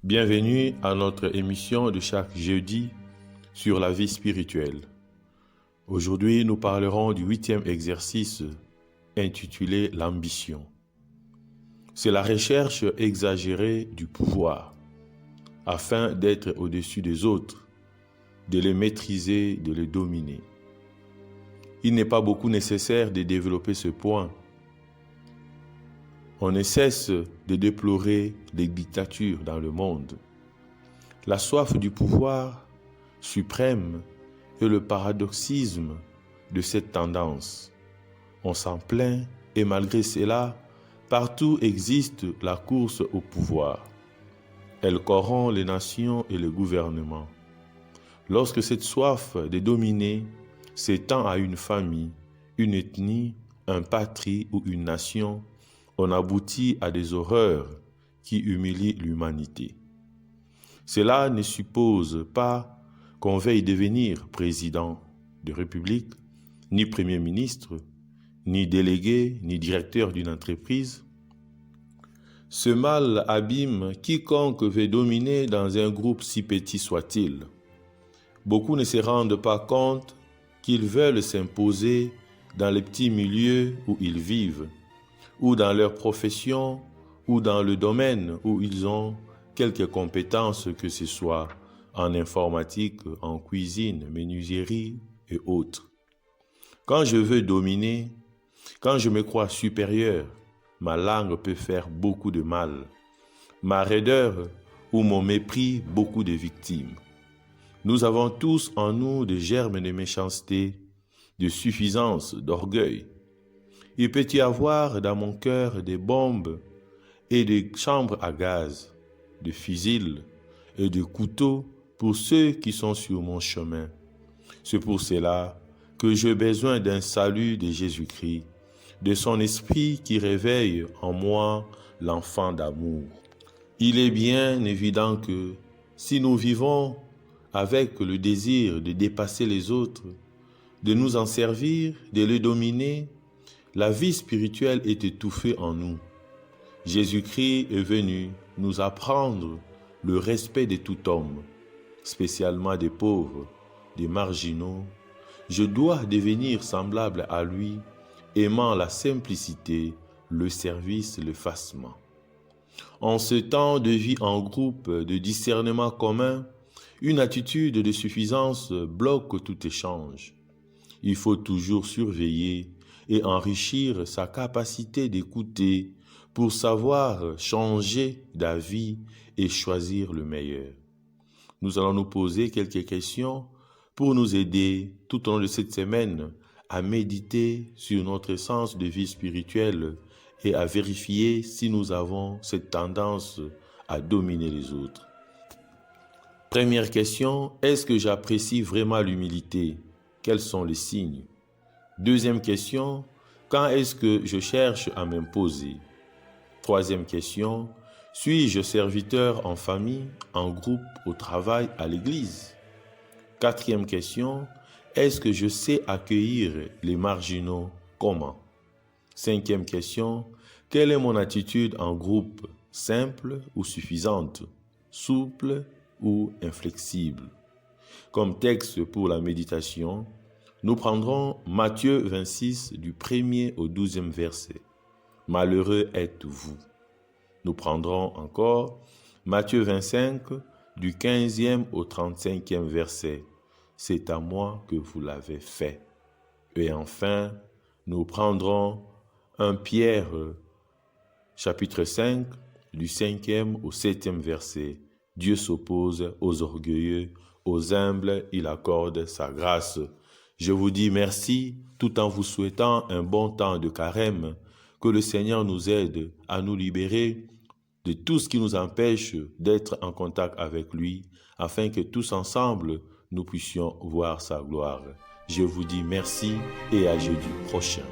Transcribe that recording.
Bienvenue à notre émission de chaque jeudi sur la vie spirituelle. Aujourd'hui, nous parlerons du 8e exercice intitulé l'ambition. C'est la recherche exagérée du pouvoir afin d'être au-dessus des autres, de les maîtriser, de les dominer. Il n'est pas beaucoup nécessaire de développer ce point. On ne cesse de déplorer les dictatures dans le monde. La soif du pouvoir suprême est le paradoxisme de cette tendance. On s'en plaint et malgré cela, partout existe la course au pouvoir. Elle corrompt les nations et les gouvernements. Lorsque cette soif de dominer s'étend à une famille, une ethnie, un patrie ou une nation, on aboutit à des horreurs qui humilient l'humanité. Cela ne suppose pas qu'on veuille devenir président de République, ni Premier ministre, ni délégué, ni directeur d'une entreprise. Ce mal abîme quiconque veut dominer dans un groupe si petit soit-il. Beaucoup ne se rendent pas compte qu'ils veulent s'imposer dans les petits milieux où ils vivent, ou dans leur profession, ou dans le domaine où ils ont quelques compétences, que ce soit en informatique, en cuisine, menuiserie et autres. Quand je veux dominer, quand je me crois supérieur, ma langue peut faire beaucoup de mal. Ma raideur ou mon mépris, beaucoup de victimes. Nous avons tous en nous des germes de méchanceté, de suffisance, d'orgueil. Il peut y avoir dans mon cœur des bombes et des chambres à gaz, des fusils et des couteaux pour ceux qui sont sur mon chemin. C'est pour cela que j'ai besoin d'un salut de Jésus-Christ, de son esprit qui réveille en moi l'enfant d'amour. Il est bien évident que si nous vivons avec le désir de dépasser les autres, de nous en servir, de les dominer, la vie spirituelle est étouffée en nous. Jésus-Christ est venu nous apprendre le respect de tout homme, spécialement des pauvres, des marginaux. Je dois devenir semblable à lui, aimant la simplicité, le service, l'effacement. En ce temps de vie en groupe, de discernement commun, une attitude de suffisance bloque tout échange. Il faut toujours surveiller et enrichir sa capacité d'écouter pour savoir changer d'avis et choisir le meilleur. Nous allons nous poser quelques questions pour nous aider tout au long de cette semaine à méditer sur notre sens de vie spirituelle et à vérifier si nous avons cette tendance à dominer les autres. Première question, est-ce que j'apprécie vraiment l'humilité? Quels sont les signes? Deuxième question, quand est-ce que je cherche à m'imposer? Troisième question, suis-je serviteur en famille, en groupe, au travail, à l'église? Quatrième question, est-ce que je sais accueillir les marginaux? Comment? Cinquième question, quelle est mon attitude en groupe? Simple ou suffisante? Souple ou inflexible? Comme texte pour la méditation, nous prendrons Matthieu 26 du 1er au 12e verset. Malheureux êtes-vous. Nous prendrons encore Matthieu 25 du 15e au 35e verset. C'est à moi que vous l'avez fait. Et enfin, nous prendrons 1 Pierre chapitre 5 du 5e au 7e verset. Dieu s'oppose aux orgueilleux, aux humbles, il accorde sa grâce. Je vous dis merci tout en vous souhaitant un bon temps de carême, que le Seigneur nous aide à nous libérer de tout ce qui nous empêche d'être en contact avec lui, afin que tous ensemble, nous puissions voir sa gloire. Je vous dis merci et à jeudi prochain.